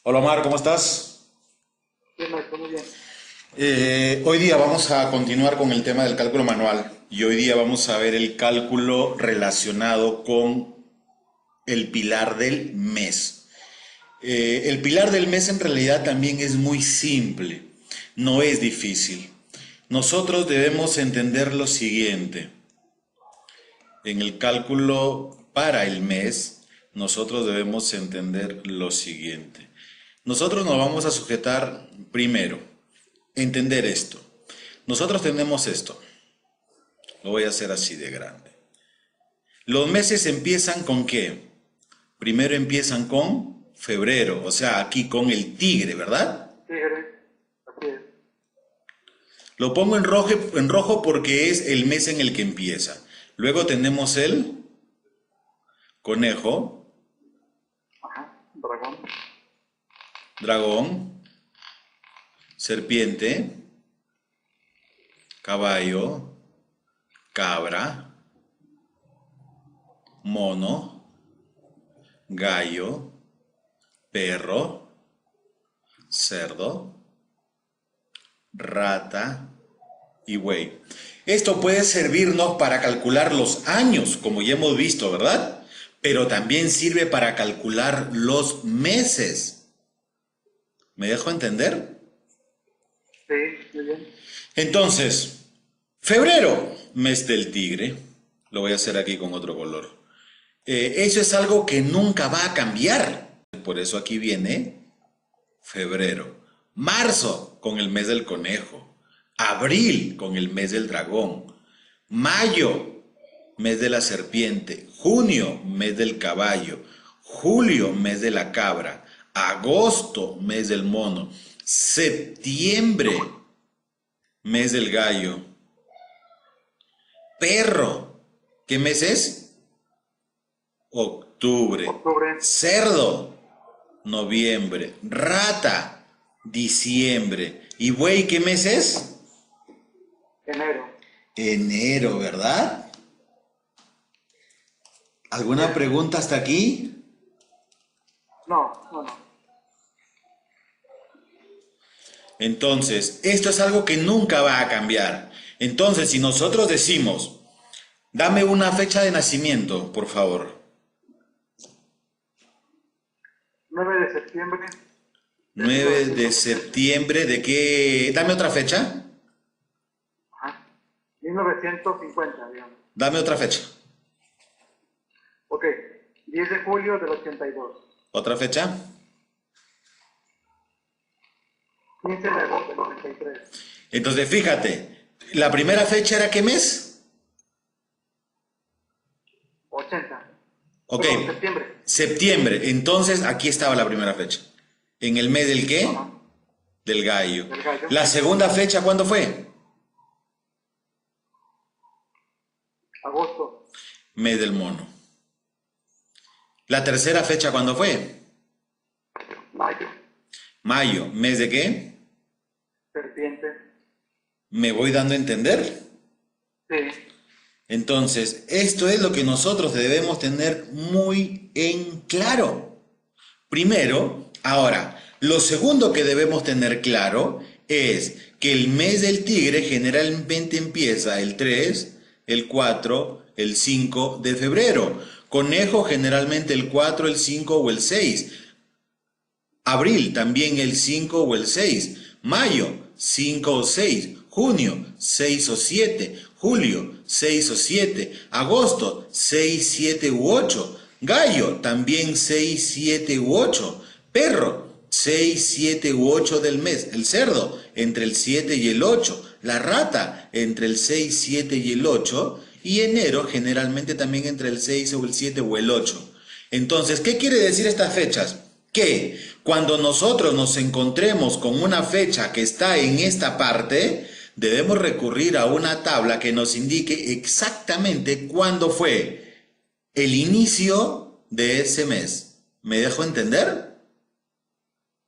Hola Omar, ¿cómo estás? Bien, maestro, muy bien. Hoy día vamos a continuar con el tema del cálculo manual y hoy día vamos a ver el cálculo relacionado con el pilar del mes. El pilar del mes en realidad también es muy simple, no es difícil. Nosotros debemos entender lo siguiente. En el cálculo para el mes, nosotros debemos entender lo siguiente. Nosotros nos vamos a sujetar primero, entender esto. Nosotros tenemos esto. Lo voy a hacer así de grande. Los meses empiezan con ¿qué? Primero empiezan con febrero, o sea, aquí con el tigre, ¿verdad? Tigre, así es. Lo pongo en rojo porque es el mes en el que empieza. Luego tenemos el conejo, Ajá, dragón, dragón, serpiente, caballo, cabra, mono, gallo, perro, cerdo, rata y buey. Esto puede servirnos para calcular los años, como ya hemos visto, ¿verdad? Pero también sirve para calcular los meses. ¿Me dejo entender? sí, muy bien. Entonces, febrero, mes del tigre. Lo voy a hacer aquí con otro color. Eso es algo que nunca va a cambiar. Por eso aquí viene febrero. Marzo con el mes del conejo. Abril con el mes del dragón. Mayo, mes de la serpiente. Junio, mes del caballo. Julio, mes de la cabra. Agosto, mes del mono. Septiembre, mes del gallo. Perro, ¿qué mes es? Octubre. Octubre, Cerdo, noviembre. Rata, diciembre. ¿Y buey qué mes es? enero, Enero, ¿verdad? así ¿Alguna es. pregunta hasta aquí? No, no, no. Entonces, esto es algo que nunca va a cambiar. Entonces, si nosotros decimos, dame una fecha de nacimiento, por favor. 9 de septiembre de mil 9 de novecientos ochenta. septiembre, ¿de qué? Dame otra fecha. Ajá. 1950, digamos. Dame otra fecha. Ok, 10 de julio del 82. Otra fecha. 15 de agosto del 93. Entonces, fíjate, la primera fecha era ¿qué mes? 80. Ok, Perdón, septiembre. septiembre. Entonces, aquí estaba la primera fecha. ¿En el mes del qué? Ajá. Del gallo. Del gallo. La segunda fecha, ¿cuándo fue? Agosto. Mes del mono. La tercera fecha, ¿cuándo fue? Mayo. Mayo. ¿Mes de qué? Serpiente. ¿Me voy dando a entender? Sí. Entonces, esto es lo que nosotros debemos tener muy en claro. Primero, ahora, lo segundo que debemos tener claro es que el mes del tigre generalmente empieza el 3, el 4, el 5 de febrero. Conejo generalmente el 4, el 5 o el 6. Abril también el 5 o el 6. Mayo 5 o 6. Junio 6 o 7. Julio 6 o 7. Agosto 6, 7 u 8. Gallo también 6, 7 u 8. Perro 6, 7 u 8 del mes. El cerdo entre el 7 y el 8. La rata entre el 6, 7 y el 8. Y enero generalmente también entre el 6 o el 7 o el 8. Entonces, ¿qué quiere decir estas fechas? Que cuando nosotros nos encontremos con una fecha que está en esta parte, debemos recurrir a una tabla que nos indique exactamente cuándo fue el inicio de ese mes. ¿Me dejo entender?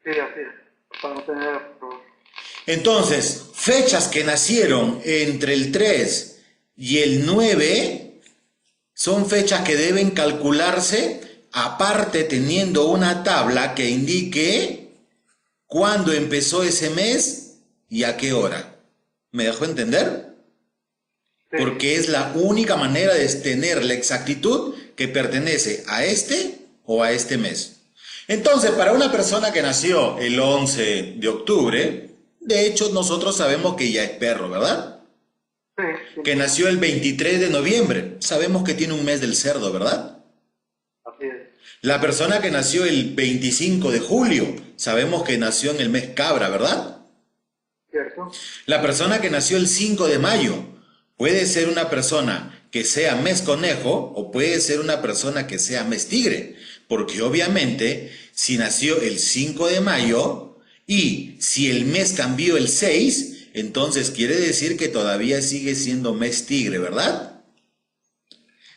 Sí, así es. Para no tener error. Entonces, fechas que nacieron entre el 3 y el 9 son fechas que deben calcularse aparte teniendo una tabla que indique cuándo empezó ese mes y a qué hora. ¿Me dejó entender? Sí. Porque es la única manera de tener la exactitud que pertenece a este o a este mes. Entonces, para una persona que nació el 11 de octubre, de hecho nosotros sabemos que ya es perro, ¿verdad? Sí, sí. Que nació el 23 de noviembre, sabemos que tiene un mes del cerdo, ¿verdad? Así es. La persona que nació el 25 de julio, sabemos que nació en el mes cabra, ¿verdad? ¿Cierto? La persona que nació el 5 de mayo puede ser una persona que sea mes conejo o puede ser una persona que sea mes tigre, porque obviamente si nació el 5 de mayo y si el mes cambió el 6, entonces quiere decir que todavía sigue siendo mes tigre, ¿verdad?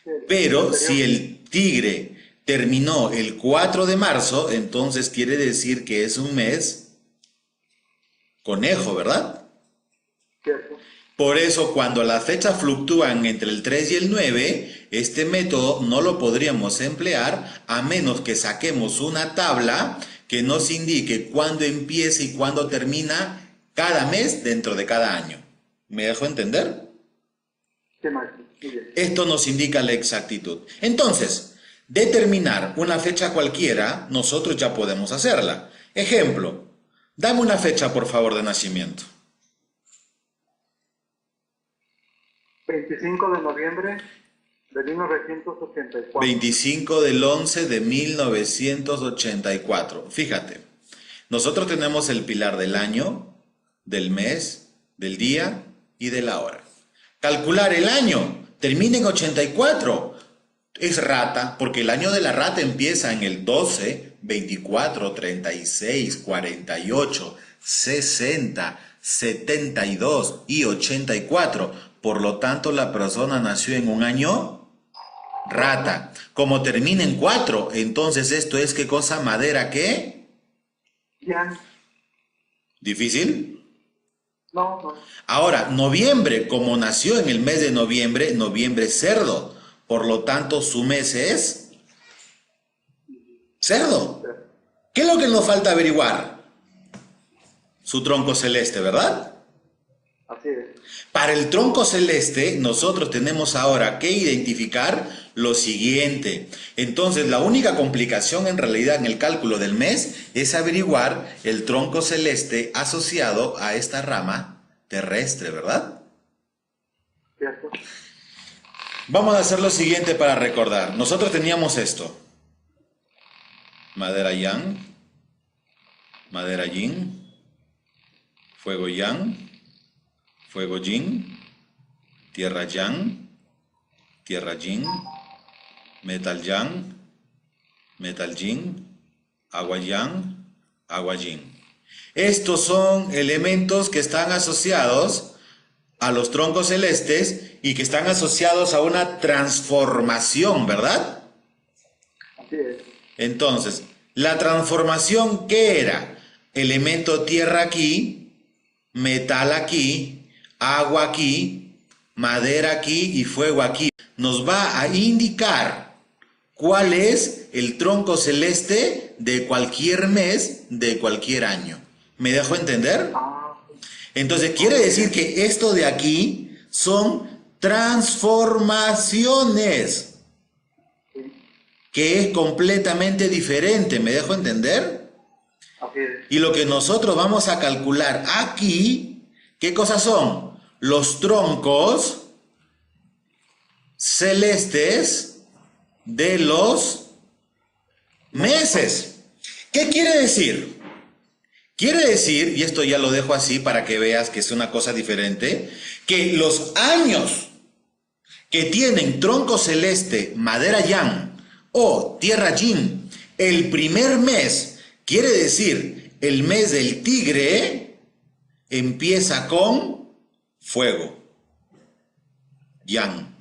Sí. Pero si el tigre terminó el 4 de marzo, entonces quiere decir que es un mes conejo, ¿verdad? ¿Cierto? Por eso, cuando las fechas fluctúan entre el 3 y el 9, este método no lo podríamos emplear a menos que saquemos una tabla que nos indique cuándo empieza y cuándo termina cada mes dentro de cada año. ¿Me dejo entender? Sí, maestro. Muy bien. Esto nos indica la exactitud. Entonces, determinar una fecha cualquiera, nosotros ya podemos hacerla. Ejemplo, dame una fecha, por favor, de nacimiento. 25 de noviembre de 1984. 25 del 11 de 1984. Fíjate, nosotros tenemos el pilar del año, del mes, del día y de la hora. Calcular el año, termina en 84. Es rata, porque el año de la rata empieza en el 12, 24, 36, 48, 60, 72 y 84. Por lo tanto, la persona nació en un año rata. Como termina en 4, entonces esto es ¿qué cosa? ¿Madera qué? Yan. ¿Difícil? No, no. Ahora, noviembre, como nació en el mes de noviembre, noviembre es cerdo. Por lo tanto, su mes es cerdo. ¿Qué es lo que nos falta averiguar? Su tronco celeste, ¿verdad? Así es. Para el tronco celeste, nosotros tenemos ahora que identificar lo siguiente. Entonces, la única complicación en realidad en el cálculo del mes es averiguar el tronco celeste asociado a esta rama terrestre, ¿verdad? ¿Cierto? Vamos a hacer lo siguiente para recordar. Nosotros teníamos esto. Madera yang, madera yin, fuego yang, fuego yin, tierra yang, tierra yin, metal yang, metal yin, agua yang, agua yin. Estos son elementos que están asociados a los troncos celestes y que están asociados a una transformación, ¿verdad? Así es. Entonces, la transformación, ¿qué era? Elemento tierra aquí, metal aquí, agua aquí, madera aquí y fuego aquí. Nos va a indicar cuál es el tronco celeste de cualquier mes, de cualquier año. ¿Me dejo entender? Entonces, quiere decir que esto de aquí son transformaciones, que es completamente diferente. ¿Me dejo entender? Así es. Y lo que nosotros vamos a calcular aquí, ¿qué cosas son? Los troncos celestes de los meses. ¿Qué quiere decir? Quiere decir, y esto ya lo dejo así para que veas que es una cosa diferente, que los años que tienen tronco celeste, madera yang o tierra yin, el primer mes, quiere decir el mes del tigre, empieza con fuego, yang.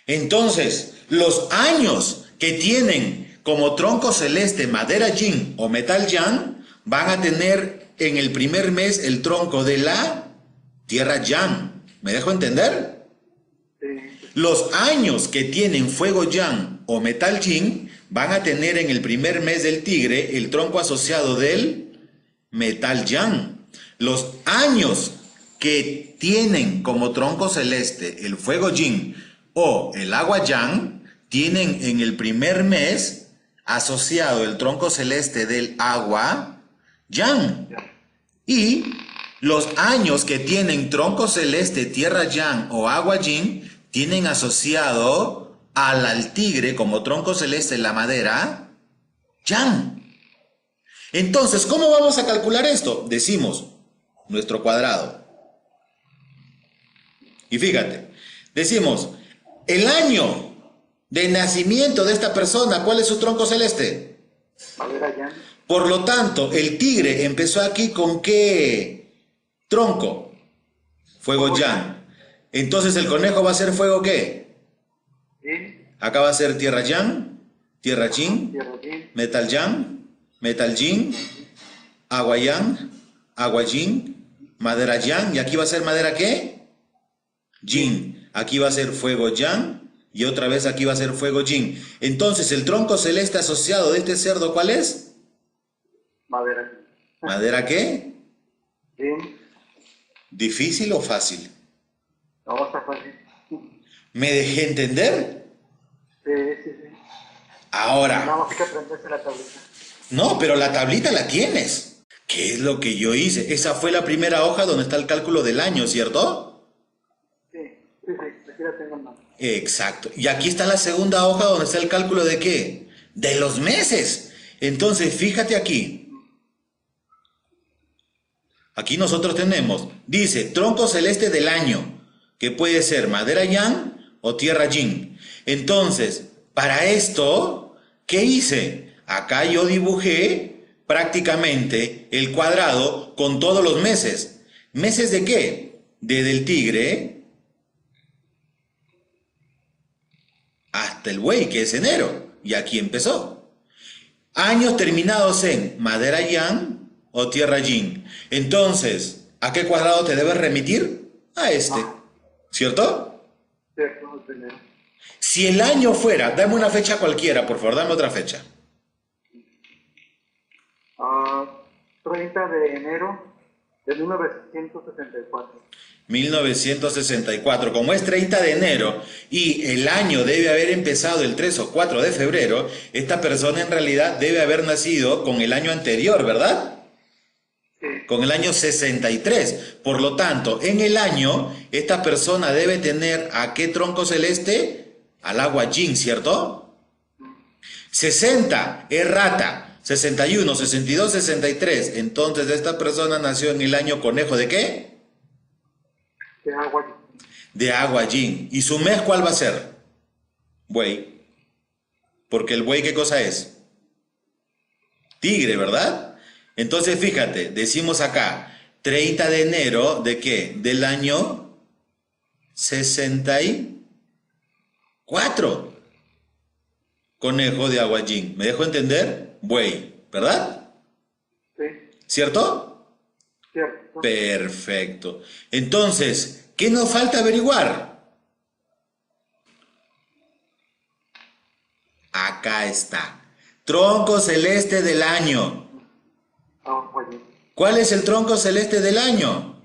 Entonces, los años que tienen como tronco celeste, madera yin o metal yang, van a tener en el primer mes el tronco de la tierra yang. ¿Me dejo entender? Sí. Los años que tienen fuego yang o metal yin van a tener en el primer mes del tigre el tronco asociado del metal yang. Los años que tienen como tronco celeste el fuego yin o el agua yang, tienen en el primer mes asociado el tronco celeste del agua yang. Y los años que tienen tronco celeste tierra yang o agua yin, tienen asociado al tigre como tronco celeste la madera yang. Entonces, ¿cómo vamos a calcular esto? Decimos nuestro cuadrado. Y fíjate, decimos, el año de nacimiento de esta persona, ¿cuál es su tronco celeste? Madera yang. Por lo tanto, el tigre empezó aquí ¿con qué tronco? Fuego yang. Entonces, ¿el conejo va a ser fuego qué? Yin. Acá va a ser tierra yang, tierra yin, Tierra yin. metal yang, metal yin, agua yang, agua yin, madera yang, y aquí va a ser madera ¿qué? Yin. Aquí va a ser fuego yang, y otra vez aquí va a ser fuego yin. Entonces, el tronco celeste asociado de este cerdo, ¿cuál es? Madera. ¿Madera qué? Yin. ¿Difícil o fácil? No, está fácil. ¿Me dejé entender? Sí, sí, sí. Ahora, Nada más que aprenderse la tablita. no, pero la tablita la tienes. ¿Qué es lo que yo hice? Esa fue la primera hoja donde está el cálculo del año, ¿cierto? Sí, sí, sí. Aquí la tengo en mano. Exacto. Y aquí está la segunda hoja donde está el cálculo de ¿qué? De los meses. Entonces, fíjate aquí. Aquí nosotros tenemos, dice, tronco celeste del año, que puede ser madera yang o tierra yin. Entonces, para esto, ¿qué hice? Acá yo dibujé prácticamente el cuadrado con todos los meses. ¿Meses de qué? Desde el tigre hasta el buey, que es enero. Y aquí empezó. Años terminados en madera yang o tierra yin. Entonces, ¿a qué cuadrado te debes remitir? A este. ¿Cierto? Cierto, el primero. Si el año fuera, dame una fecha cualquiera, por favor, dame otra fecha. 30 de enero de 1964. 1964, como es 30 de enero y el año debe haber empezado el 3 o 4 de febrero, esta persona en realidad debe haber nacido con el año anterior, ¿verdad? Sí. Con el año 63. Por lo tanto, en el año, esta persona debe tener ¿a qué tronco celeste? Al agua yin, ¿cierto? 60 es rata. 61, 62, 63. Entonces, esta persona nació en el año conejo ¿de qué? De agua yin. De agua yin. ¿Y su mes cuál va a ser? Buey. Porque el buey, ¿qué cosa es? Tigre, ¿verdad? Entonces, fíjate, decimos acá, 30 de enero, ¿de qué? Del año 64. Conejo de agua yin. ¿Me dejo entender? Buey, ¿verdad? Sí. ¿Cierto? Cierto. Perfecto. Entonces, ¿qué nos falta averiguar? Acá está. Tronco celeste del año. Agua yin. ¿Cuál es el tronco celeste del año?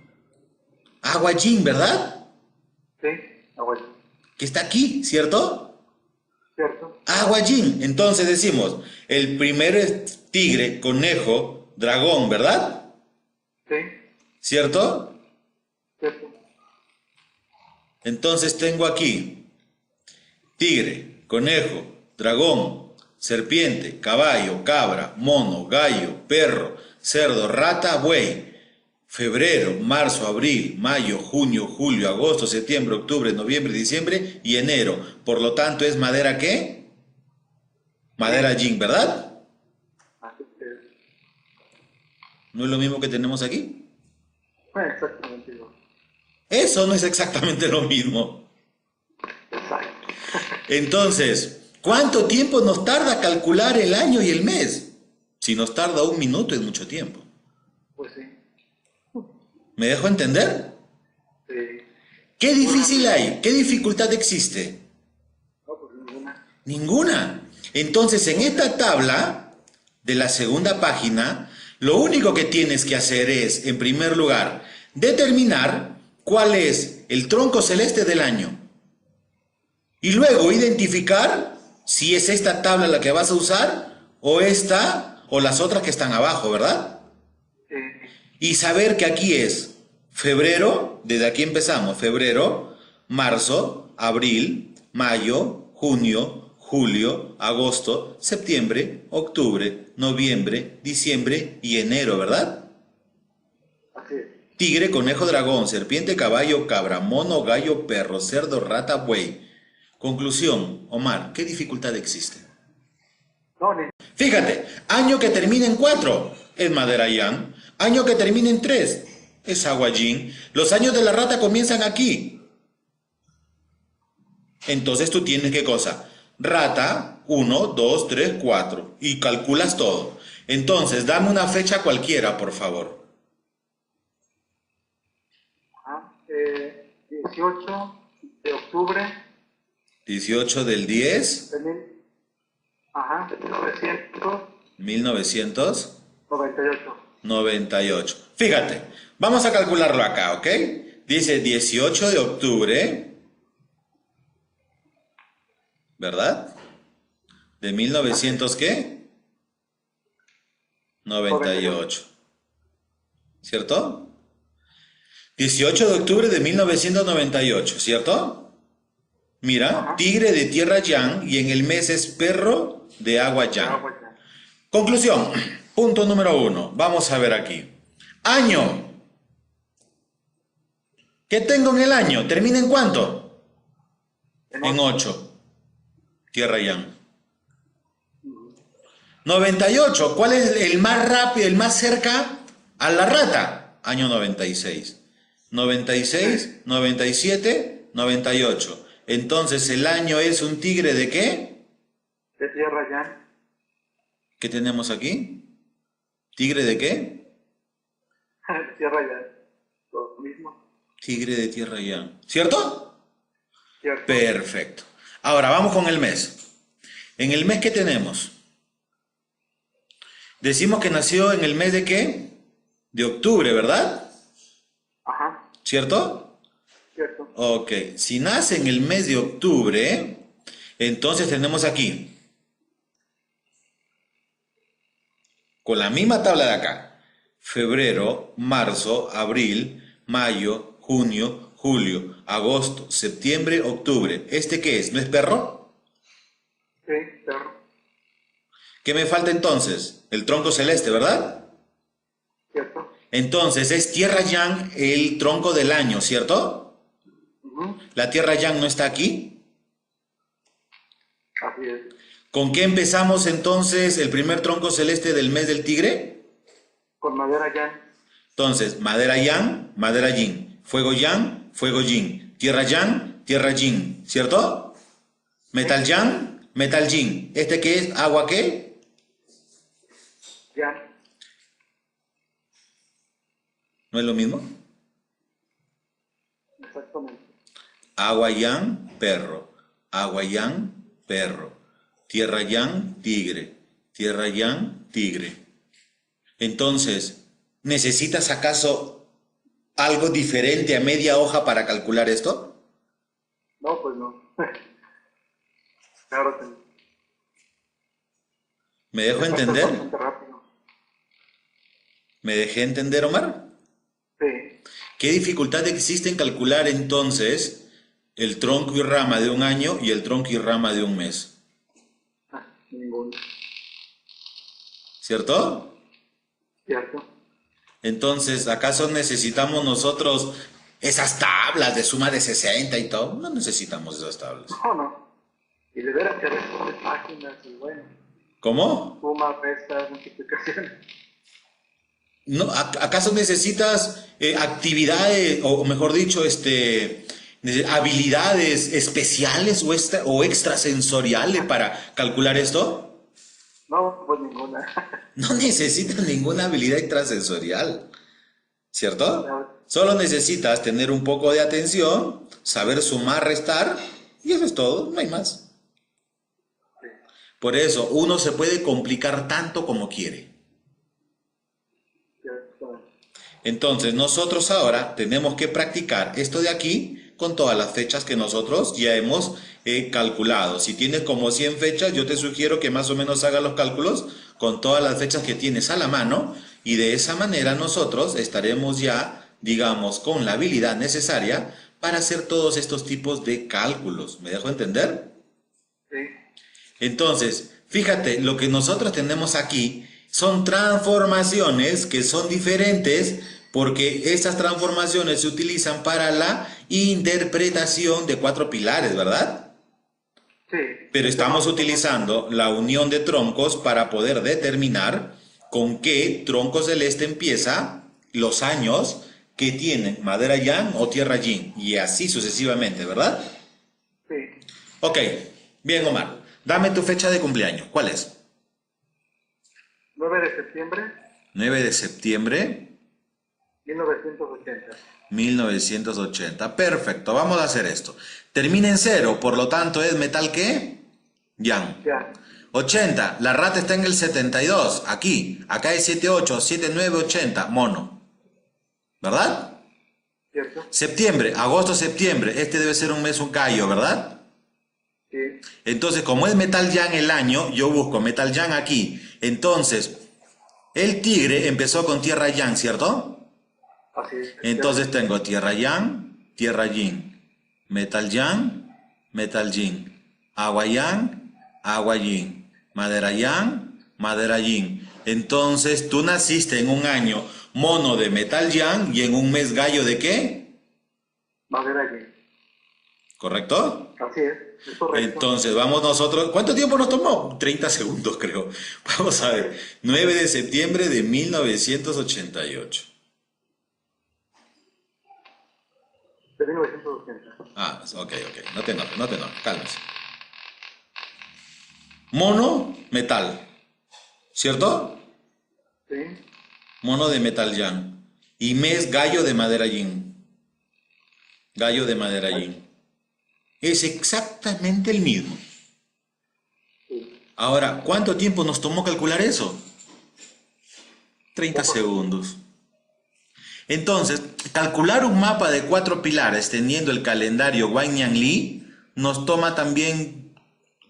Agua yin, ¿verdad? Sí, agua yin. Que está aquí, ¿cierto? Cierto. Agua yin. Entonces decimos, el primero es tigre, conejo, dragón, ¿verdad? Sí, ¿Cierto? cierto. Entonces tengo aquí tigre, conejo, dragón, serpiente, caballo, cabra, mono, gallo, perro, cerdo, rata, buey. Febrero, marzo, abril, mayo, junio, julio, agosto, septiembre, octubre, noviembre, diciembre y enero. Por lo tanto, ¿es madera qué? Madera yin, ¿verdad? Así es. ¿No es lo mismo que tenemos aquí? Exactamente igual. Eso no es exactamente lo mismo. Exacto. Entonces, ¿cuánto tiempo nos tarda calcular el año y el mes? Si nos tarda un minuto es mucho tiempo. Pues sí. ¿Me dejo entender? Sí. ¿Qué difícil hay? ¿Qué dificultad existe? No, pues ninguna. Ninguna. Entonces, en esta tabla de la segunda página, lo único que tienes que hacer es, en primer lugar, determinar cuál es el tronco celeste del año. Y luego identificar si es esta tabla la que vas a usar o esta o las otras que están abajo, ¿verdad? Sí. Y saber que aquí es febrero, desde aquí empezamos, febrero, marzo, abril, mayo, junio, julio, agosto, septiembre, octubre, noviembre, diciembre y enero, ¿verdad? Así es. Tigre, conejo, dragón, serpiente, caballo, cabra, mono, gallo, perro, cerdo, rata, buey. Conclusión, Omar, ¿qué dificultad existe? No, ni... Fíjate, año que termina en 4 es Maderayan, año que termina en 3 es Aguayín, los años de la rata comienzan aquí. Entonces tú tienes ¿qué cosa? Rata, 1, 2, 3, 4 y calculas todo. Entonces, dame una fecha cualquiera, por favor. Ajá. 18 de octubre 18 del 10, de mil... Ajá, 1998. 1998. Fíjate, vamos a calcularlo acá, ¿ok? Dice 18 de octubre, ¿verdad? De 1900, ¿qué? 98. ¿Cierto? 18 de octubre de 1998, ¿cierto? Mira, Ajá. tigre de tierra Yang y en el mes es perro de agua Yang. Agua ya. Conclusión, punto número 1. Vamos a ver aquí. Año. ¿Qué tengo en el año? ¿Termina en cuánto? En 8. Tierra Yang. 98. ¿Cuál es el más rápido, el más cerca a la rata? Año 96. 96, 97, 98. Entonces, ¿el año es un tigre de qué? De tierra ya. ¿Qué tenemos aquí? ¿Tigre de qué? De tierra ya. Lo mismo. Tigre de tierra Yang. ¿Cierto? Cierto. Perfecto. Ahora, vamos con el mes. En el mes, ¿qué tenemos? Decimos que nació en el mes de qué? De octubre, ¿verdad? Ajá. ¿Cierto? Cierto. Ok. Si nace en el mes de octubre, entonces tenemos aquí, con la misma tabla de acá, febrero, marzo, abril, mayo, junio, julio, agosto, septiembre, octubre. ¿Este qué es? ¿No es perro? Sí, perro. ¿Qué me falta entonces? El tronco celeste, ¿verdad? Cierto. Entonces es tierra yang el tronco del año, ¿cierto? Ujú. La tierra yang no está aquí. Así es. ¿Con qué empezamos entonces el primer tronco celeste del mes del tigre? Con madera ya. Entonces, madera yang, madera yin. Fuego yang, fuego yin. Tierra yang, tierra yin. ¿Cierto? Metal yang, metal yin. ¿Este qué es? ¿Agua qué? Ya. ¿No es lo mismo? Exactamente. Agua yang, perro. Agua yang, perro. Tierra yang, tigre. Tierra yang, tigre. Entonces, ¿necesitas acaso algo diferente a media hoja para calcular esto? No, pues no. Claro que no. ¿Me dejo Aparte es entender? bastante rápido. ¿Me dejé entender, Omar? Sí. ¿Qué dificultad existe en calcular entonces el tronco y rama de un año y el tronco y rama de un mes? Ninguno. ¿Cierto? Cierto. Entonces, ¿acaso necesitamos nosotros esas tablas de suma de 60 y todo? No necesitamos esas tablas. No, no. Y de veras que esto de páginas y bueno. ¿Cómo? Suma, restas, multiplicaciones. No, ¿acaso necesitas actividades, o mejor dicho, habilidades especiales o extrasensoriales para calcular esto? No, pues ninguna. No necesitas ninguna habilidad extrasensorial, ¿cierto? No. Solo necesitas tener un poco de atención, saber sumar, restar, y eso es todo, no hay más. Sí. Por eso, uno se puede complicar tanto como quiere. Ya está. Entonces, nosotros ahora tenemos que practicar esto de aquí con todas las fechas que nosotros ya hemos calculado. Si tienes como 100 fechas, yo te sugiero que más o menos hagas los cálculos con todas las fechas que tienes a la mano y de esa manera nosotros estaremos ya, digamos, con la habilidad necesaria para hacer todos estos tipos de cálculos. ¿Me dejo entender? Sí. Entonces, fíjate, lo que nosotros tenemos aquí son transformaciones que son diferentes porque estas transformaciones se utilizan para la interpretación de cuatro pilares, ¿verdad? Sí. Pero estamos utilizando la unión de troncos para poder determinar con qué tronco celeste empieza los años que tienen madera yang o tierra yin y así sucesivamente, ¿verdad? Sí. Ok, bien Omar, dame tu fecha de cumpleaños, ¿cuál es? 9 de septiembre 9 de septiembre 1980. 1980. Perfecto, vamos a hacer esto. Termina en cero, por lo tanto es metal ¿qué? Yang. Ya. 80, la rata está en el 72, aquí. Acá es 78, 79, 80, mono. ¿Verdad? ¿Cierto? Septiembre, agosto, septiembre. Este debe ser un mes, un callo, ¿verdad? Sí. Entonces, como es metal yang el año, yo busco metal yang aquí. Entonces, el tigre empezó con tierra yang, ¿cierto? Así es. Entonces tengo tierra yang, tierra yin. Metal yang, metal yin. Agua yang, agua yin. Madera yang, madera yin. Entonces, tú naciste en un año mono de metal yang y en un mes gallo de ¿qué? Madera allí. ¿Correcto? Así es correcto. Entonces, vamos nosotros. ¿Cuánto tiempo nos tomó? 30 segundos, creo. Vamos a ver. 9 de septiembre de 1988. De 1980. Ah, ok. No te enojes, cálmese. Mono, metal. ¿Cierto? Sí. Mono de metal yang. Y mes gallo de madera yin. Gallo de madera yin. Es exactamente el mismo. Sí. Ahora, ¿cuánto tiempo nos tomó calcular eso? 30 segundos. Entonces, calcular un mapa de 4 pilares teniendo el calendario Guanyan Li nos toma también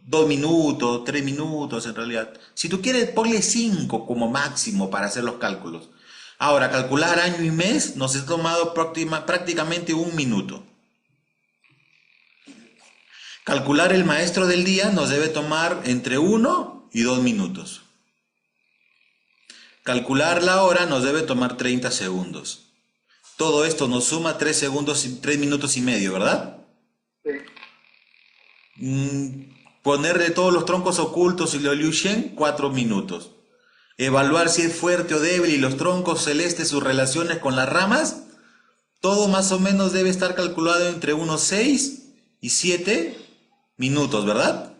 2 minutos, 3 minutos en realidad. Si tú quieres, ponle 5 como máximo para hacer los cálculos. Ahora, calcular año y mes nos ha tomado prácticamente 1 minuto. Calcular el maestro del día nos debe tomar entre 1 y 2 minutos. Calcular la hora nos debe tomar 30 segundos. Todo esto nos suma 3 minutos y medio, ¿verdad? Sí. Ponerle todos los troncos ocultos y lo Liu Shen, 4 minutos. Evaluar si es fuerte o débil y los troncos celestes, sus relaciones con las ramas. Todo más o menos debe estar calculado entre unos 6 y 7 minutos, ¿verdad?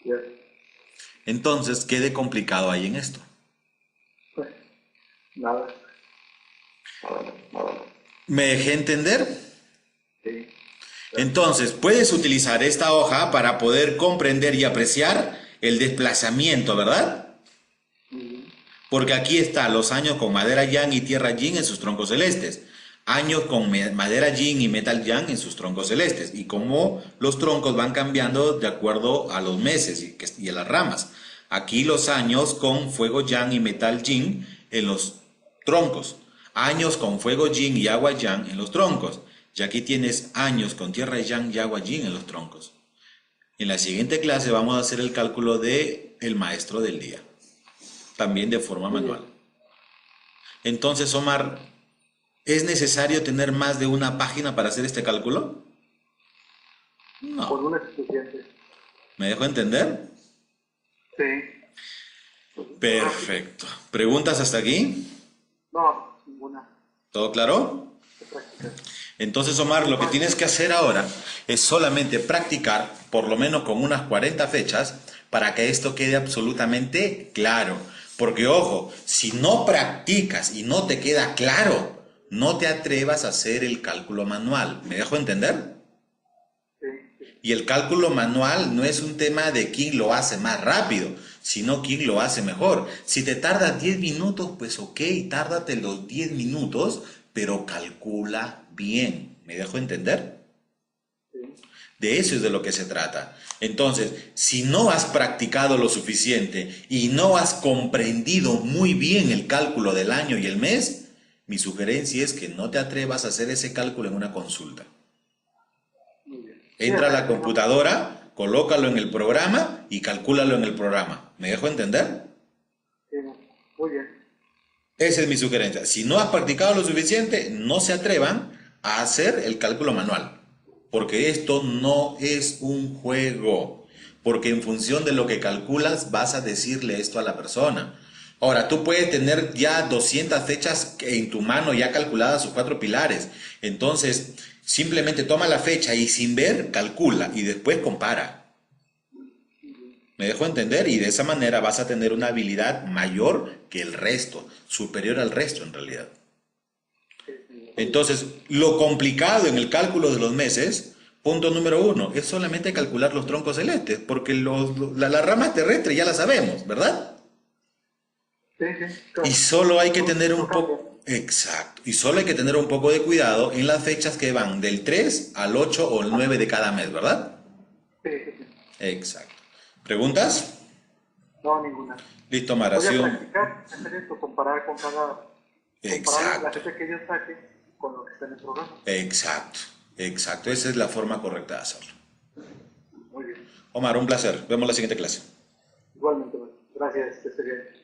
Ya. Entonces, ¿qué de complicado hay en esto? Pues, nada. ¿Me dejé entender? Sí. Entonces, puedes utilizar esta hoja para poder comprender y apreciar el desplazamiento, ¿verdad? Porque aquí están los años con madera yang y tierra yin en sus troncos celestes. Años con madera yin y metal yang en sus troncos celestes. Y cómo los troncos van cambiando de acuerdo a los meses y a las ramas. Aquí los años con fuego yang y metal yin en los troncos. Años con fuego yin y agua yang en los troncos. Y aquí tienes años con tierra yang y agua yin en los troncos. En la siguiente clase vamos a hacer el cálculo de el maestro del día. También de forma manual. Entonces, Omar, ¿es necesario tener más de una página para hacer este cálculo? No. Con una es suficiente. ¿Me dejo entender? Sí. Perfecto. ¿Preguntas hasta aquí? No, ninguna. ¿Todo claro? De práctica. Entonces, Omar, lo que tienes que hacer ahora es solamente practicar, por lo menos con unas 40 fechas, para que esto quede absolutamente claro. Porque, ojo, si no practicas y no te queda claro, no te atrevas a hacer el cálculo manual. ¿Me dejo entender? Sí. Y el cálculo manual no es un tema de quién lo hace más rápido, sino quién lo hace mejor. Si te tardas 10 minutos, pues ok, tárdate los 10 minutos, pero calcula bien. ¿Me dejo entender? Sí. De eso es de lo que se trata. Entonces, si no has practicado lo suficiente y no has comprendido muy bien el cálculo del año y el mes, mi sugerencia es que no te atrevas a hacer ese cálculo en una consulta. Muy bien. Entra a la Sí, computadora, colócalo en el programa y calcúlalo en el programa. ¿Me dejo entender? sí, muy bien. Esa es mi sugerencia. Si no has practicado lo suficiente, no se atrevan a hacer el cálculo manual. Porque esto no es un juego. Porque en función de lo que calculas vas a decirle esto a la persona. Ahora, tú puedes tener ya 200 fechas en tu mano ya calculadas sus 4 pilares. Entonces, simplemente toma la fecha y sin ver, calcula y después compara. ¿Me dejo entender? Y de esa manera vas a tener una habilidad mayor que el resto, superior al resto en realidad. Sí, sí. Entonces, lo complicado en el cálculo de los meses, punto número 1, es solamente calcular los troncos celestes, porque las ramas terrestres ya las sabemos, ¿verdad? Sí, sí, Y claro. solo hay que No, tener no un cambia. poco, exacto, y solo hay que tener un poco de cuidado en las fechas que van del 3 al 8 o el 9 de cada mes, ¿verdad? Sí, sí, sí. Exacto. ¿Preguntas? No, ninguna. Listo, Voy a Maración. practicar, hacer esto, comparar con comparar la Exacto. fecha que yo saque con lo que está en el programa. Exacto, exacto. Esa es la forma correcta de hacerlo. Muy bien. Omar, un placer. Vemos la siguiente clase. Igualmente, bueno. Gracias, que esté bien.